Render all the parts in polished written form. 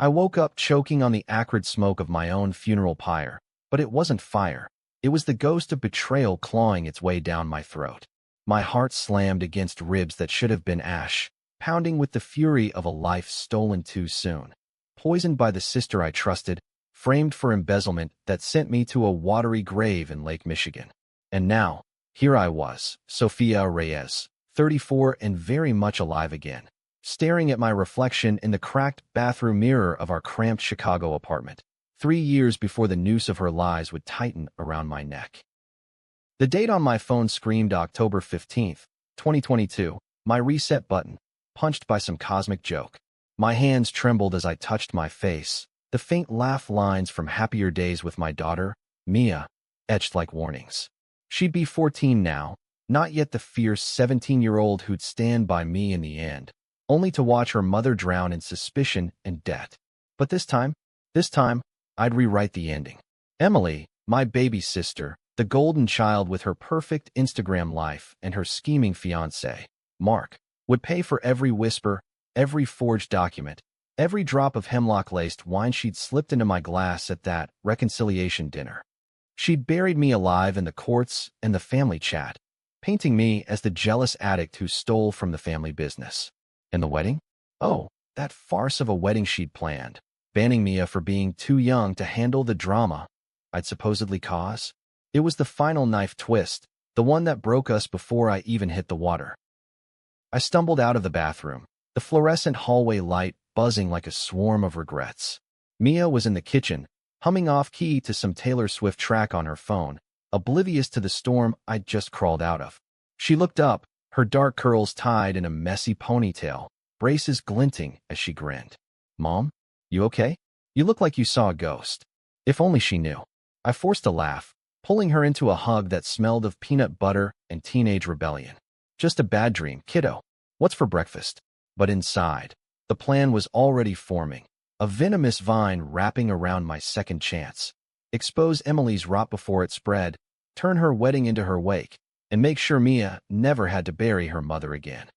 I woke up choking on the acrid smoke of my own funeral pyre, but it wasn't fire. It was the ghost of betrayal clawing its way down my throat. My heart slammed against ribs that should have been ash, pounding with the fury of a life stolen too soon. Poisoned by the sister I trusted, framed for embezzlement that sent me to a watery grave in Lake Michigan. And now, here I was, Sofia Reyes, 34 and very much alive again, staring at my reflection in the cracked bathroom mirror of our cramped Chicago apartment, 3 years before the noose of her lies would tighten around my neck. The date on my phone screamed October 15th, 2022, my reset button, punched by some cosmic joke. My hands trembled as I touched my face, the faint laugh lines from happier days with my daughter, Mia, etched like warnings. She'd be 14 now, not yet the fierce 17-year-old who'd stand by me in the end, only to watch her mother drown in suspicion and debt. But this time, I'd rewrite the ending. Emily, my baby sister, the golden child with her perfect Instagram life and her scheming fiancé, Mark, would pay for every whisper, every forged document, every drop of hemlock-laced wine she'd slipped into my glass at that reconciliation dinner. She'd buried me alive in the courts and the family chat, painting me as the jealous addict who stole from the family business. And the wedding? Oh, that farce of a wedding she'd planned, banning Mia for being too young to handle the drama I'd supposedly cause. It was the final knife twist, the one that broke us before I even hit the water. I stumbled out of the bathroom, the fluorescent hallway light buzzing like a swarm of regrets. Mia was in the kitchen, humming off-key to some Taylor Swift track on her phone, oblivious to the storm I'd just crawled out of. She looked up, her dark curls tied in a messy ponytail, braces glinting as she grinned. "Mom, you okay? You look like you saw a ghost." If only she knew. I forced a laugh, pulling her into a hug that smelled of peanut butter and teenage rebellion. "Just a bad dream, kiddo. What's for breakfast?" But inside, the plan was already forming, a venomous vine wrapping around my second chance. Expose Emily's rot before it spread, turn her wedding into her wake, and make sure Mia never had to bury her mother again.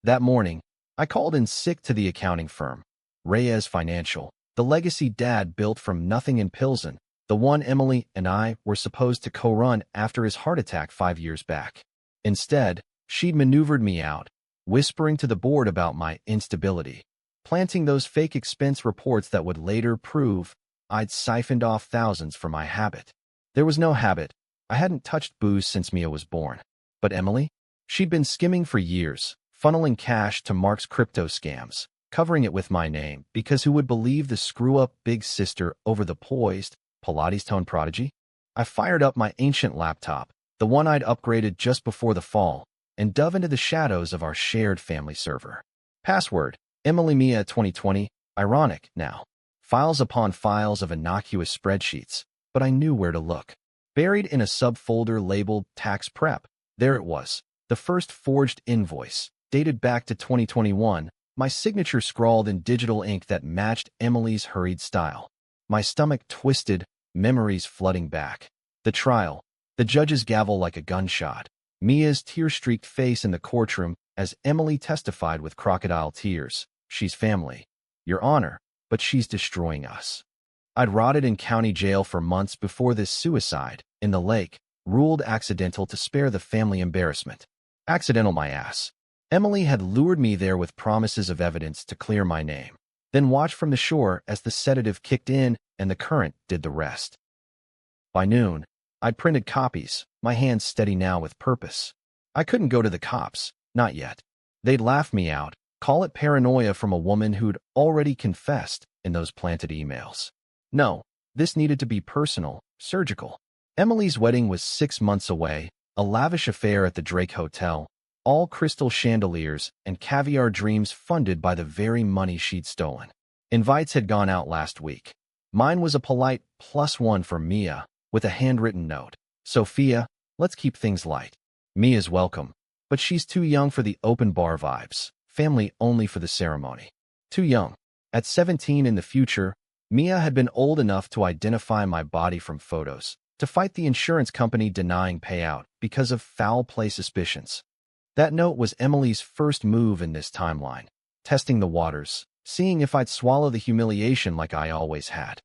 That morning, I called in sick to the accounting firm, Reyes Financial, the legacy Dad built from nothing in Pilsen, the one Emily and I were supposed to co-run after his heart attack 5 years back. Instead, she'd maneuvered me out, whispering to the board about my instability, planting those fake expense reports that would later prove I'd siphoned off thousands for my habit. There was no habit. I hadn't touched booze since Mia was born. But Emily? She'd been skimming for years, funneling cash to Mark's crypto scams, covering it with my name, because who would believe the screw-up big sister over the poised, Pilates-toned prodigy? I fired up my ancient laptop, the one I'd upgraded just before the fall, and dove into the shadows of our shared family server. Password, Emily Mia 2020, ironic now. Files upon files of innocuous spreadsheets, but I knew where to look. Buried in a subfolder labeled Tax Prep, there it was, the first forged invoice, dated back to 2021, my signature scrawled in digital ink that matched Emily's hurried style. My stomach twisted, memories flooding back. The trial, the judge's gavel like a gunshot, Mia's tear-streaked face in the courtroom as Emily testified with crocodile tears. "She's family, Your Honor, but she's destroying us." I'd rotted in county jail for months before this suicide, in the lake, ruled accidental to spare the family embarrassment. Accidental my ass. Emily had lured me there with promises of evidence to clear my name, then watched from the shore as the sedative kicked in and the current did the rest. By noon, I'd printed copies, my hands steady now with purpose. I couldn't go to the cops, not yet. They'd laugh me out, call it paranoia from a woman who'd already confessed in those planted emails. No, this needed to be personal, surgical. Emily's wedding was 6 months away, a lavish affair at the Drake Hotel, all crystal chandeliers and caviar dreams funded by the very money she'd stolen. Invites had gone out last week. Mine was a polite +1 for Mia, with a handwritten note. "Sophia, let's keep things light. Mia's welcome, but she's too young for the open bar vibes, family only for the ceremony." Too young. At 17 in the future, Mia had been old enough to identify my body from photos, to fight the insurance company denying payout because of foul play suspicions. That note was Emily's first move in this timeline, testing the waters, seeing if I'd swallow the humiliation like I always had.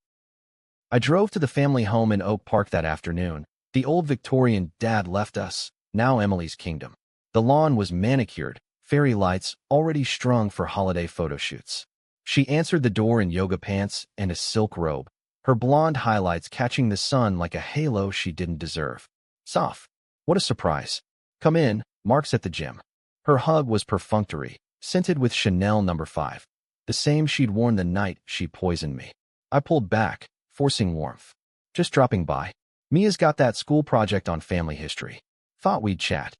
I drove to the family home in Oak Park that afternoon. The old Victorian Dad left us, now Emily's kingdom. The lawn was manicured, fairy lights already strung for holiday photo shoots. She answered the door in yoga pants and a silk robe, her blonde highlights catching the sun like a halo she didn't deserve. Soph, what a surprise. Come in, Mark's at the gym. Her hug was perfunctory, scented with Chanel No. 5, the same she'd worn the night she poisoned me. I pulled back, forcing warmth. Just dropping by. Mia's got that school project on family history. Thought we'd chat.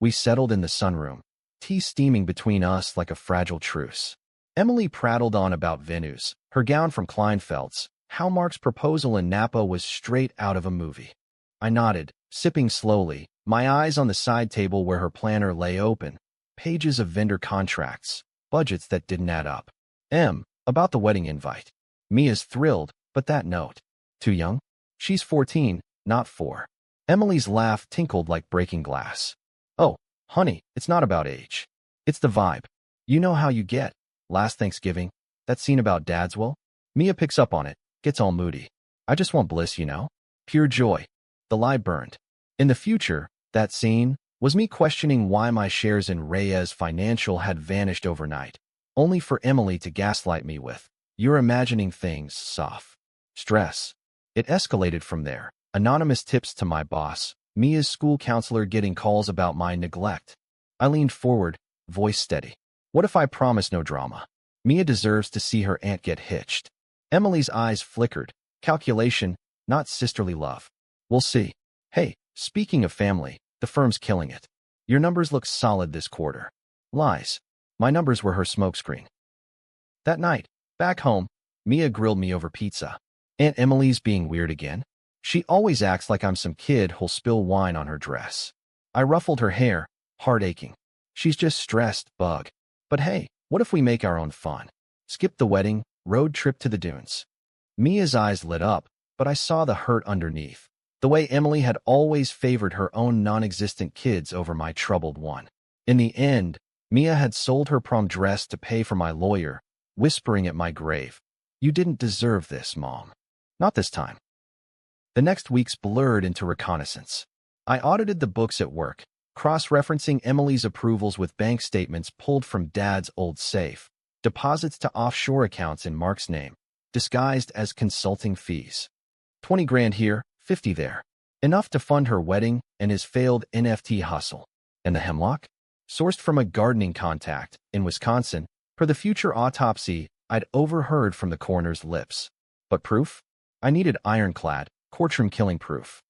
We settled in the sunroom, tea steaming between us like a fragile truce. Emily prattled on about Venus, her gown from Kleinfeld's, how Mark's proposal in Napa was straight out of a movie. I nodded, sipping slowly, my eyes on the side table where her planner lay open, pages of vendor contracts, budgets that didn't add up. About the wedding invite. Mia's thrilled, but that note. Too young? She's 14, not 4. Emily's laugh tinkled like breaking glass. Oh, honey, it's not about age. It's the vibe. You know how you get. Last Thanksgiving, that scene about dads, well? Mia picks up on it, gets all moody. I just want bliss, you know? Pure joy. The lie burned. In the future, that scene was me questioning why my shares in Reyes Financial had vanished overnight, only for Emily to gaslight me with, "You're imagining things, Soph." Stress. It escalated from there. Anonymous tips to my boss, Mia's school counselor getting calls about my neglect. I leaned forward, voice steady. What if I promise no drama? Mia deserves to see her aunt get hitched. Emily's eyes flickered. Calculation, not sisterly love. We'll see. Hey, speaking of family, the firm's killing it. Your numbers look solid this quarter. Lies. My numbers were her smokescreen. That night, back home, Mia grilled me over pizza. Aunt Emily's being weird again. She always acts like I'm some kid who'll spill wine on her dress. I ruffled her hair, heart aching. She's just stressed, bug. But hey, what if we make our own fun? Skip the wedding, road trip to the dunes. Mia's eyes lit up, but I saw the hurt underneath. The way Emily had always favored her own non-existent kids over my troubled one. In the end, Mia had sold her prom dress to pay for my lawyer, whispering at my grave, "You didn't deserve this, Mom." Not this time. The next weeks blurred into reconnaissance. I audited the books at work, cross-referencing Emily's approvals with bank statements pulled from Dad's old safe, deposits to offshore accounts in Mark's name, disguised as consulting fees. 20 grand here, 50 there. Enough to fund her wedding and his failed NFT hustle. And the hemlock? Sourced from a gardening contact in Wisconsin, per the future autopsy I'd overheard from the coroner's lips. But proof? I needed ironclad, courtroom-killing proof.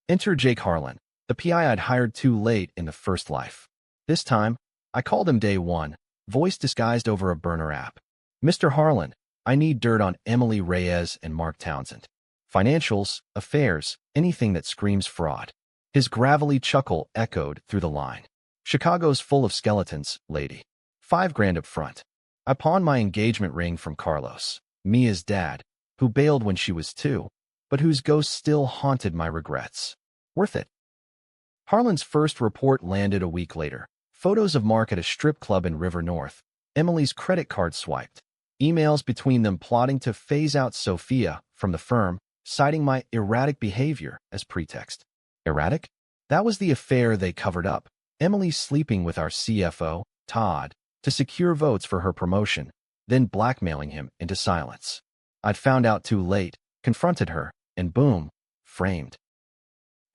Enter Jake Harlan, the PI I'd hired too late in the first life. This time, I called him day one, voice disguised over a burner app. "Mr. Harlan, I need dirt on Emily Reyes and Mark Townsend. Financials, affairs, anything that screams fraud." His gravelly chuckle echoed through the line. "Chicago's full of skeletons, lady. 5 grand up front." I pawned my engagement ring from Carlos, Mia's dad, who bailed when she was 2, but whose ghost still haunted my regrets. Worth it. Harlan's first report landed a week later. Photos of Mark at a strip club in River North, Emily's credit card swiped, emails between them plotting to phase out Sophia from the firm, citing my erratic behavior as pretext. Erratic? That was the affair they covered up. Emily sleeping with our CFO, Todd, to secure votes for her promotion, then blackmailing him into silence. I'd found out too late, confronted her, and boom, framed.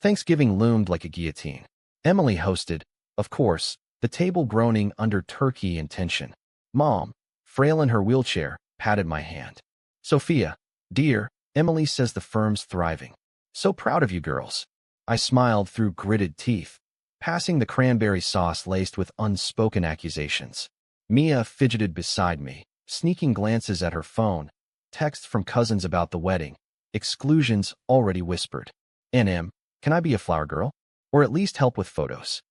Thanksgiving loomed like a guillotine. Emily hosted, of course, the table groaning under turkey and tension. Mom, frail in her wheelchair, patted my hand. "Sophia, dear, Emily says the firm's thriving. So proud of you girls." I smiled through gritted teeth, passing the cranberry sauce laced with unspoken accusations. Mia fidgeted beside me, sneaking glances at her phone, texts from cousins about the wedding, exclusions already whispered. "NM, can I be a flower girl? Or at least help with photos?"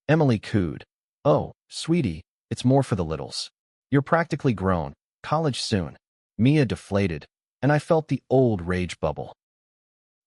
Emily cooed. "Oh, sweetie, it's more for the littles. You're practically grown, college soon." Mia deflated, and I felt the old rage bubble.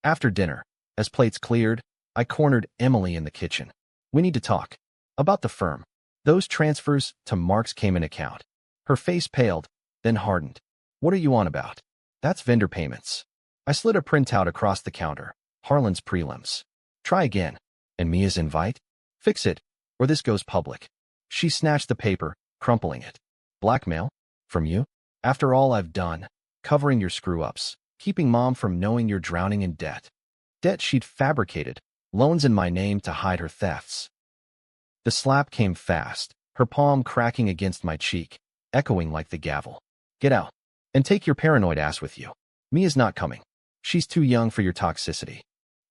After dinner, as plates cleared, I cornered Emily in the kitchen. "We need to talk. About the firm. Those transfers to Mark's Cayman account." Her face paled, then hardened. What are you on about? That's vendor payments. I slid a printout across the counter. Harlan's prelims. Try again. And Mia's invite? Fix it, or this goes public. She snatched the paper, crumpling it. Blackmail? From you? After all I've done, covering your screw-ups, keeping Mom from knowing you're drowning in debt. Debt she'd fabricated, loans in my name to hide her thefts. The slap came fast, her palm cracking against my cheek, echoing like the gavel. Get out. And take your paranoid ass with you. Mia's not coming. She's too young for your toxicity.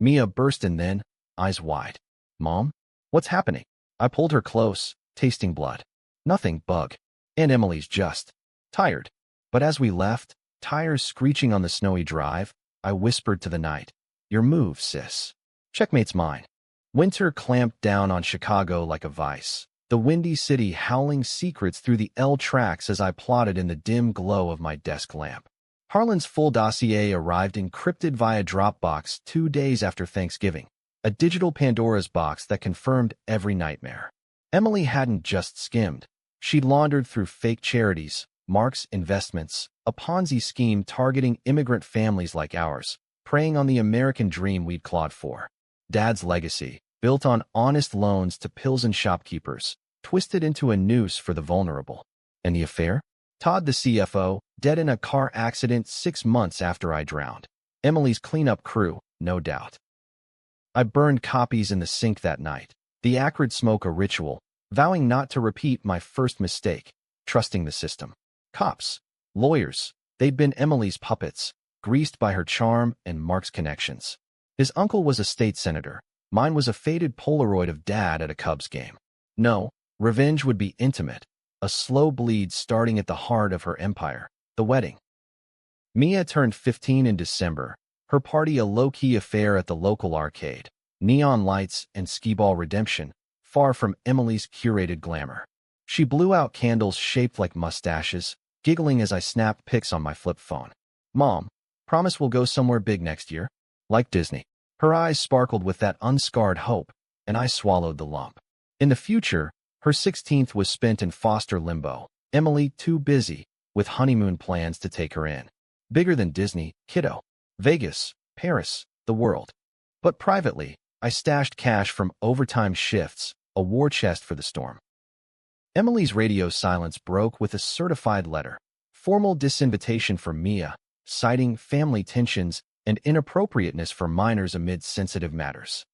Mia burst in then, eyes wide. Mom? What's happening? I pulled her close, tasting blood. Nothing, bug. Aunt Emily's just tired. But as we left, tires screeching on the snowy drive, I whispered to the night. Your move, sis. Checkmate's mine. Winter clamped down on Chicago like a vice, the windy city howling secrets through the L tracks as I plotted in the dim glow of my desk lamp. Harlan's full dossier arrived encrypted via Dropbox 2 days after Thanksgiving, a digital Pandora's box that confirmed every nightmare. Emily hadn't just skimmed. She'd laundered through fake charities, Mark's investments, a Ponzi scheme targeting immigrant families like ours, preying on the American dream we'd clawed for. Dad's legacy, built on honest loans to pills and shopkeepers, twisted into a noose for the vulnerable. And the affair? Todd, the CFO, dead in a car accident 6 months after I drowned. Emily's cleanup crew, no doubt. I burned copies in the sink that night, the acrid smoke a ritual, vowing not to repeat my first mistake, trusting the system. Cops, lawyers, they'd been Emily's puppets, greased by her charm and Mark's connections. His uncle was a state senator. Mine was a faded Polaroid of Dad at a Cubs game. No, revenge would be intimate, a slow bleed starting at the heart of her empire, the wedding. Mia turned 15 in December, her party a low-key affair at the local arcade, neon lights and skee-ball redemption, far from Emily's curated glamour. She blew out candles shaped like mustaches, giggling as I snapped pics on my flip phone. Mom, promise we'll go somewhere big next year? Like Disney. Her eyes sparkled with that unscarred hope, and I swallowed the lump. In the future, her 16th was spent in foster limbo, Emily too busy, with honeymoon plans to take her in. Bigger than Disney, kiddo. Vegas, Paris, the world. But privately, I stashed cash from overtime shifts, a war chest for the storm. Emily's radio silence broke with a certified letter, formal disinvitation from Mia, citing family tensions and inappropriateness for minors amid sensitive matters.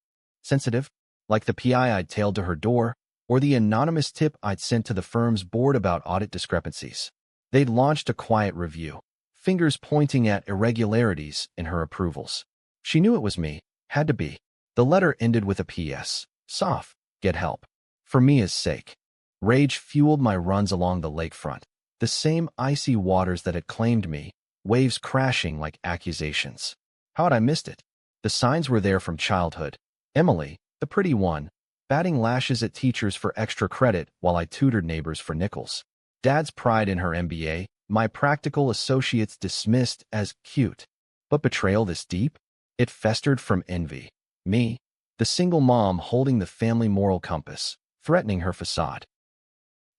Sensitive? Like the PI I'd tailed to her door, or the anonymous tip I'd sent to the firm's board about audit discrepancies. They'd launched a quiet review, fingers pointing at irregularities in her approvals. She knew it was me, had to be. The letter ended with a PS. Soft, get help. For Mia's sake. Rage fueled my runs along the lakefront, the same icy waters that had claimed me, waves crashing like accusations. How had I missed it? The signs were there from childhood. Emily, the pretty one, batting lashes at teachers for extra credit while I tutored neighbors for nickels. Dad's pride in her MBA, my practical associates dismissed as cute. But betrayal this deep? It festered from envy. Me, the single mom holding the family moral compass, threatening her facade.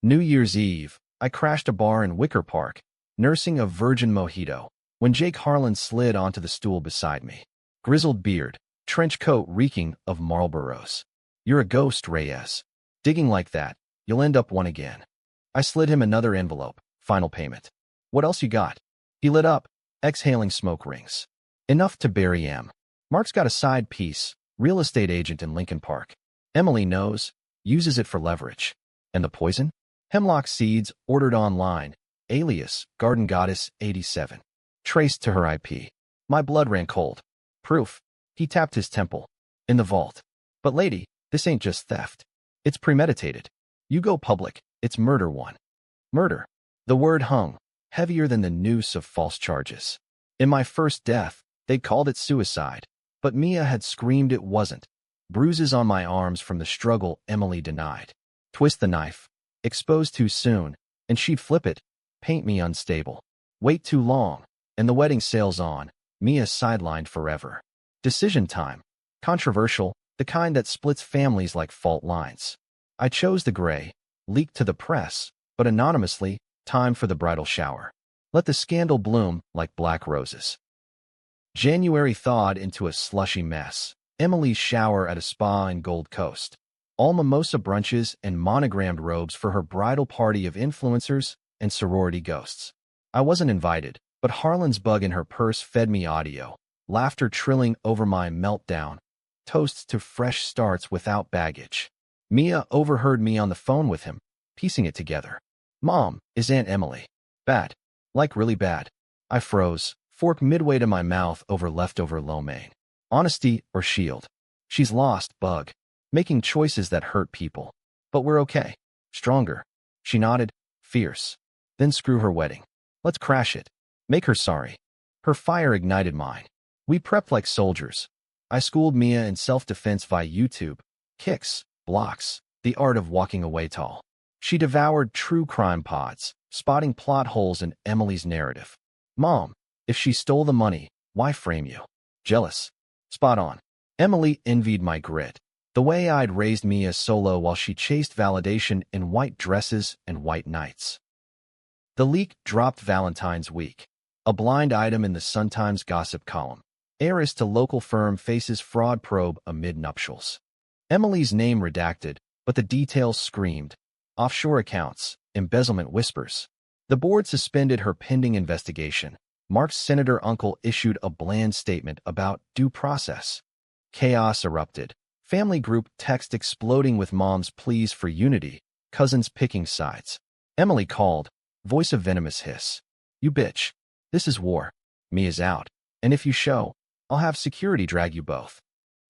New Year's Eve, I crashed a bar in Wicker Park, nursing a virgin mojito, when Jake Harlan slid onto the stool beside me. Grizzled beard, trench coat reeking of Marlboros. You're a ghost, Reyes. Digging like that, you'll end up one again. I slid him another envelope, final payment. What else you got? He lit up, exhaling smoke rings. Enough to bury M. Mark's got a side piece, real estate agent in Lincoln Park. Emily knows, uses it for leverage. And the poison? Hemlock seeds, ordered online, alias Garden Goddess 87. Traced to her IP. My blood ran cold. Proof. He tapped his temple. In the vault. But lady, this ain't just theft. It's premeditated. You go public, it's murder one. Murder. The word hung, heavier than the noose of false charges. In my first death, they called it suicide, but Mia had screamed it wasn't. Bruises on my arms from the struggle Emily denied. Twist the knife. Expose too soon, and she'd flip it, paint me unstable. Wait too long, and the wedding sails on, Mia sidelined forever. Decision time. Controversial, the kind that splits families like fault lines. I chose the gray, leaked to the press, but anonymously, time for the bridal shower. Let the scandal bloom like black roses. January thawed into a slushy mess. Emily's shower at a spa in Gold Coast. All mimosa brunches and monogrammed robes for her bridal party of influencers and sorority ghosts. I wasn't invited, but Harlan's bug in her purse fed me audio, laughter trilling over my meltdown, toasts to fresh starts without baggage. Mia overheard me on the phone with him, piecing it together. Mom, is Aunt Emily bad? Like really bad? I froze, fork midway to my mouth over leftover lo mein. Honesty or shield? She's lost, bug. Making choices that hurt people. But we're okay. Stronger. She nodded, fierce. Then screw her wedding. Let's crash it. Make her sorry. Her fire ignited mine. We prepped like soldiers. I schooled Mia in self-defense via YouTube, kicks, blocks, the art of walking away tall. She devoured true crime pods, spotting plot holes in Emily's narrative. Mom, if she stole the money, why frame you? Jealous. Spot on. Emily envied my grit. The way I'd raised Mia solo while she chased validation in white dresses and white nights. The leak dropped Valentine's week. A blind item in the Sun-Times gossip column. Heiress to local firm faces fraud probe amid nuptials. Emily's name redacted, but the details screamed. Offshore accounts, embezzlement whispers. The board suspended her pending investigation. Mark's senator uncle issued a bland statement about due process. Chaos erupted. Family group text exploding with mom's pleas for unity, cousins picking sides. Emily called, voice of venomous hiss. You bitch. This is war. Mia's out. And if you show, I'll have security drag you both.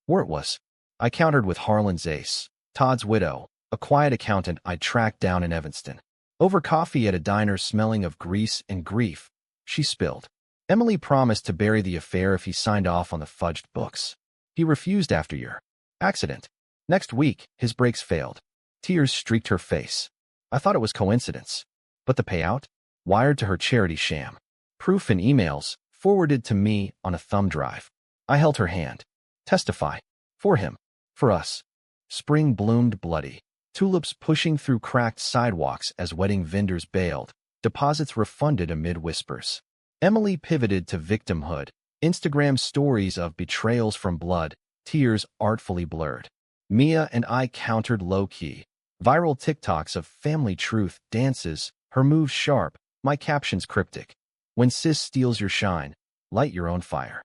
War it was. I countered with Harlan's ace, Todd's widow, a quiet accountant I tracked down in Evanston. Over coffee at a diner smelling of grease and grief, she spilled. Emily promised to bury the affair if he signed off on the fudged books. He refused after your accident. Next week, his brakes failed. Tears streaked her face. I thought it was coincidence. But the payout? Wired to her charity sham. Proof in emails, forwarded to me on a thumb drive. I held her hand. Testify. For him. For us. Spring bloomed bloody. Tulips pushing through cracked sidewalks as wedding vendors bailed. Deposits refunded amid whispers. Emily pivoted to victimhood. Instagram stories of betrayals from blood, tears artfully blurred. Mia and I countered low-key. Viral TikToks of family truth dances, her moves sharp, my captions cryptic. When sis steals your shine, light your own fire.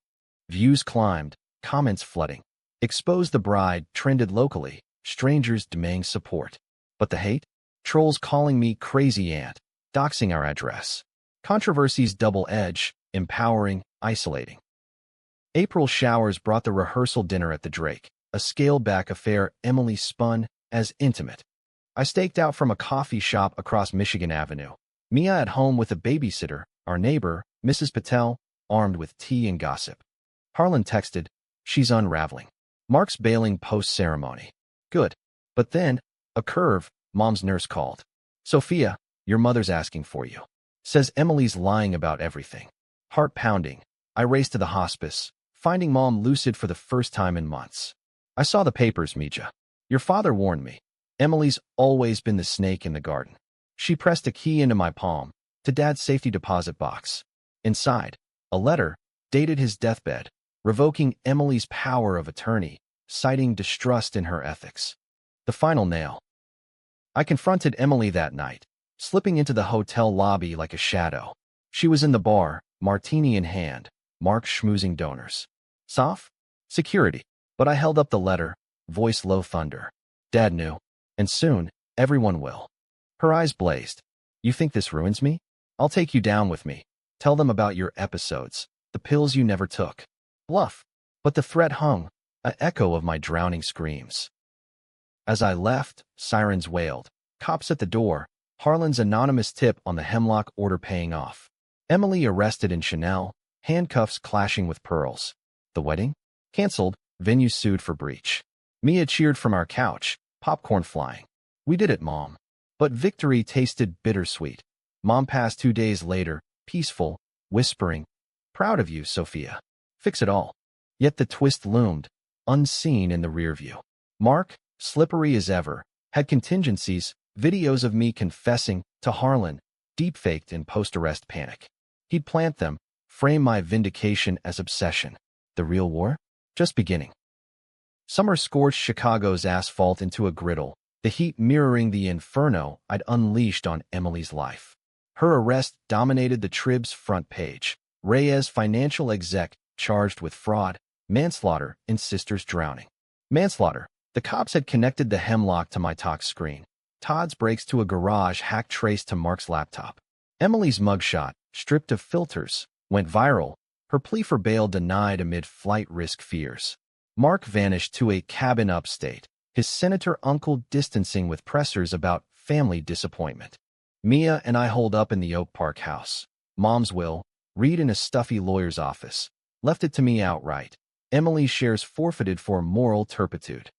Views climbed, comments flooding. Expose the bride trended locally, strangers demanding support. But the hate? Trolls calling me crazy aunt, doxing our address. Controversies double-edge, empowering, isolating. April showers brought the rehearsal dinner at the Drake, a scaled-back affair Emily spun as intimate. I staked out from a coffee shop across Michigan Avenue. Mia at home with a babysitter, our neighbor, Mrs. Patel, armed with tea and gossip. Harlan texted, she's unraveling. Mark's bailing post-ceremony. Good. But then, a curve, mom's nurse called. Sophia, your mother's asking for you. Says Emily's lying about everything. Heart pounding. I raced to the hospice, finding mom lucid for the first time in months. I saw the papers, Mija. Your father warned me. Emily's always been the snake in the garden. She pressed a key into my palm, to Dad's safety deposit box. Inside, a letter, dated his deathbed, revoking Emily's power of attorney, citing distrust in her ethics. The final nail. I confronted Emily that night, slipping into the hotel lobby like a shadow. She was in the bar, martini in hand, Mark schmoozing donors. Soft? Security. But I held up the letter, voice low thunder. Dad knew. And soon, everyone will. Her eyes blazed. You think this ruins me? I'll take you down with me. Tell them about your episodes, the pills you never took. Bluff. But the threat hung, an echo of my drowning screams. As I left, sirens wailed. Cops at the door, Harlan's anonymous tip on the Hemlock order paying off. Emily arrested in Chanel, handcuffs clashing with pearls. The wedding? Cancelled, venue sued for breach. Mia cheered from our couch, popcorn flying. We did it, Mom. But victory tasted bittersweet. Mom passed 2 days later, peaceful, whispering, proud of you, Sophia. Fix it all. Yet the twist loomed, unseen in the rear view. Mark, slippery as ever, had contingencies, videos of me confessing to Harlan, deep-faked in post-arrest panic. He'd plant them, frame my vindication as obsession. The real war? Just beginning. Summer scorched Chicago's asphalt into a griddle, the heat mirroring the inferno I'd unleashed on Emily's life. Her arrest dominated the Trib's front page. Reyes, financial exec, charged with fraud, manslaughter, and sister's drowning. Manslaughter. The cops had connected the hemlock to my talk screen. Todd's breaks to a garage hack traced to Mark's laptop. Emily's mugshot, stripped of filters, went viral, her plea for bail denied amid flight risk fears. Mark vanished to a cabin upstate, his senator uncle distancing with pressers about family disappointment. Mia and I holed up in the Oak Park house. Mom's will, read in a stuffy lawyer's office. Left it to me outright. Emily's shares forfeited for moral turpitude.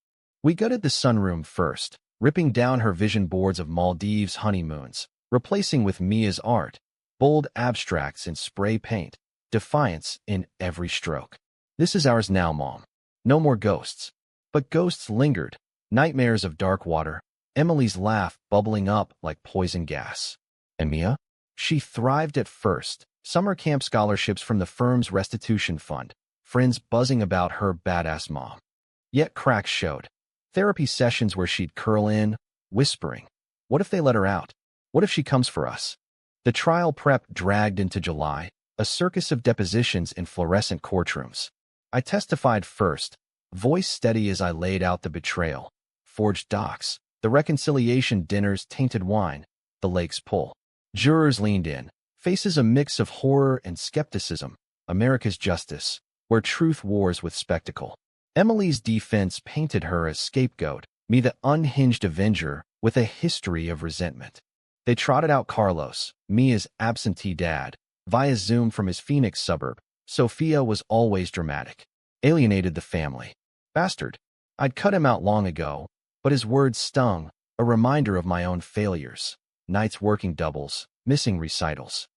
We gutted the sunroom first, ripping down her vision boards of Maldives honeymoons, replacing with Mia's art, bold abstracts in spray paint, defiance in every stroke. This is ours now, Mom. No more ghosts. But ghosts lingered, nightmares of dark water, Emily's laugh bubbling up like poison gas. And Mia? She thrived at first, summer camp scholarships from the firm's restitution fund, friends buzzing about her badass mom. Yet cracks showed. Therapy sessions where she'd curl in, whispering, "What if they let her out? What if she comes for us?" The trial prep dragged into July, a circus of depositions in fluorescent courtrooms. I testified first, voice steady as I laid out the betrayal, forged docs, the reconciliation dinners, tainted wine, the lake's pull. Jurors leaned in, faces a mix of horror and skepticism. America's justice, where truth wars with spectacle. Emily's defense painted her as scapegoat, me the unhinged avenger with a history of resentment. They trotted out Carlos, Mia's absentee dad, via Zoom from his Phoenix suburb. Sophia was always dramatic. Alienated the family. Bastard. I'd cut him out long ago, but his words stung, a reminder of my own failures. Nights working doubles, missing recitals.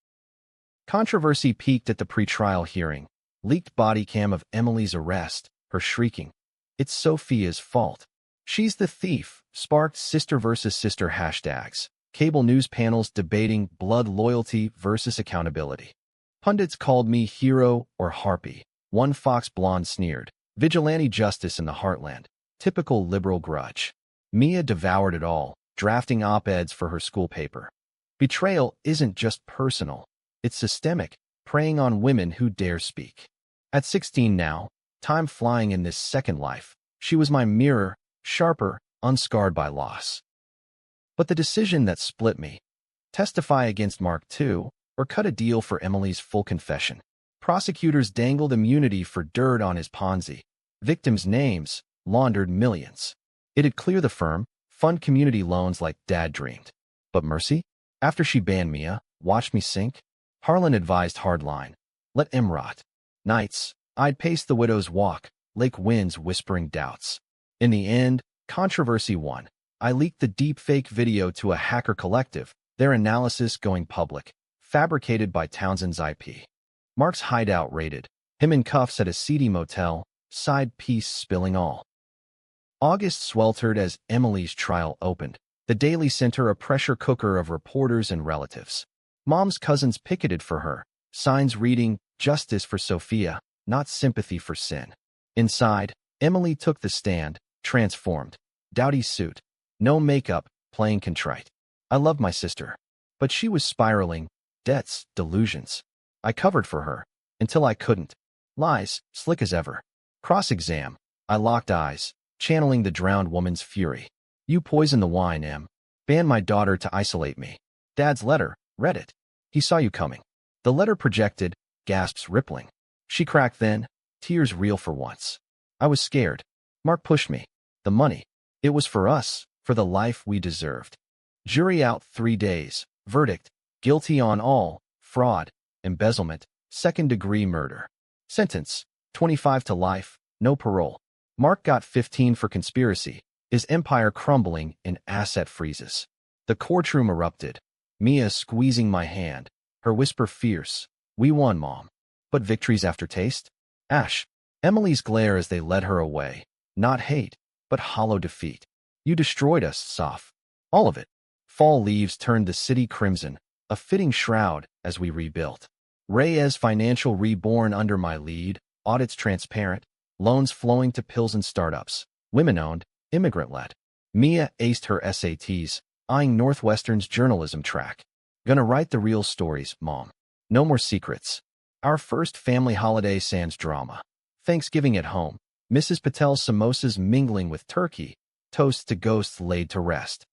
Controversy peaked at the pretrial hearing. Leaked body cam of Emily's arrest, her shrieking. "It's Sophia's fault. She's the thief," sparked sister versus sister hashtags. Cable news panels debating blood loyalty versus accountability. Pundits called me hero or harpy. One Fox blonde sneered. Vigilante justice in the heartland. Typical liberal grudge. Mia devoured it all, drafting op-eds for her school paper. Betrayal isn't just personal. It's systemic, preying on women who dare speak. At 16 now, time flying in this second life, she was my mirror, sharper, unscarred by loss. But the decision that split me, testify against Mark II, or cut a deal for Emily's full confession. Prosecutors dangled immunity for dirt on his Ponzi. Victims' names, laundered millions. It'd clear the firm, fund community loans like Dad dreamed. But mercy? After she banned Mia, watched me sink? Harlan advised hardline. Let him rot. Nights, I'd pace the widow's walk, lake winds whispering doubts. In the end, controversy won. I leaked the deepfake video to a hacker collective, their analysis going public, fabricated by Townsend's IP. Mark's hideout raided, him in cuffs at a seedy motel, side piece spilling all. August sweltered as Emily's trial opened. The Daily Center a pressure cooker of reporters and relatives. Mom's cousins picketed for her, signs reading, "Justice for Sophia, not sympathy for sin." Inside, Emily took the stand, transformed. Dowdy suit, no makeup, playing contrite. I loved my sister, but she was spiraling, debts, delusions. I covered for her, until I couldn't. Lies, slick as ever. Cross-exam. I locked eyes, channeling the drowned woman's fury. "You poisoned the wine, Em. Banned my daughter to isolate me. Dad's letter, read it. He saw you coming." The letter projected, gasps rippling. She cracked then, tears real for once. I was scared. Mark pushed me. The money. It was for us, for the life we deserved. Jury out 3 days. Verdict. Guilty on all, fraud, embezzlement, second-degree murder. Sentence. 25 to life, no parole. Mark got 15 for conspiracy, his empire crumbling in asset freezes. The courtroom erupted. Mia squeezing my hand, her whisper fierce. "We won, Mom." But victory's aftertaste? Ash. Emily's glare as they led her away. Not hate, but hollow defeat. "You destroyed us, Soph. All of it." Fall leaves turned the city crimson, a fitting shroud as we rebuilt. Reyes Financial reborn under my lead, audits transparent, loans flowing to pills and startups, women-owned, immigrant-led. Mia aced her SATs, eyeing Northwestern's journalism track. Gonna write the real stories, Mom. No more secrets. Our first family holiday sans drama. Thanksgiving at home. Mrs. Patel's samosas mingling with turkey, toast to ghosts laid to rest.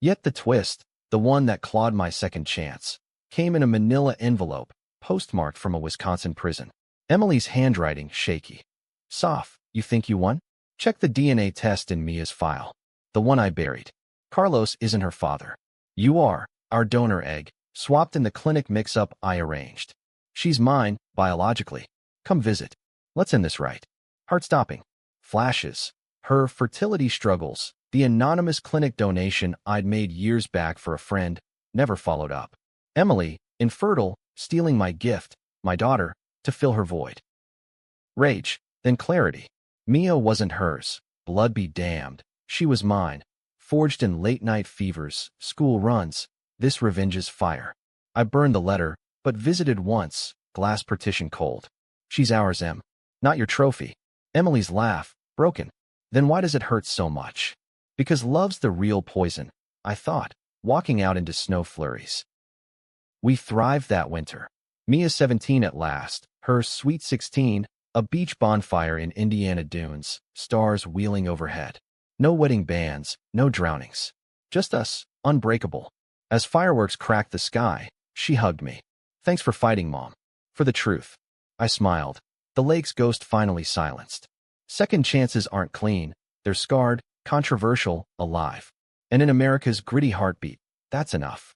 Yet the twist, the one that clawed my second chance, came in a manila envelope, postmarked from a Wisconsin prison. Emily's handwriting shaky. Soft, you think you won? Check the DNA test in Mia's file. The one I buried. Carlos isn't her father. You are, our donor egg, swapped in the clinic mix-up I arranged. She's mine, biologically. Come visit. Let's end this right. Heart-stopping. Flashes. Her fertility struggles. The anonymous clinic donation I'd made years back for a friend, never followed up. Emily, infertile, stealing my gift, my daughter, to fill her void. Rage, then clarity. Mia wasn't hers. Blood be damned. She was mine. Forged in late-night fevers, school runs. This revenge's fire. I burned the letter, but visited once, glass partition cold. She's ours, Em. Not your trophy. Emily's laugh, broken. Then why does it hurt so much? Because love's the real poison, I thought, walking out into snow flurries. We thrived that winter. Mia's 17 at last, her sweet 16, a beach bonfire in Indiana dunes, stars wheeling overhead. No wedding bands, no drownings. Just us, unbreakable. As fireworks cracked the sky, she hugged me. Thanks for fighting, Mom. For the truth. I smiled. The lake's ghost finally silenced. Second chances aren't clean. They're scarred, controversial, alive. And in America's gritty heartbeat, that's enough.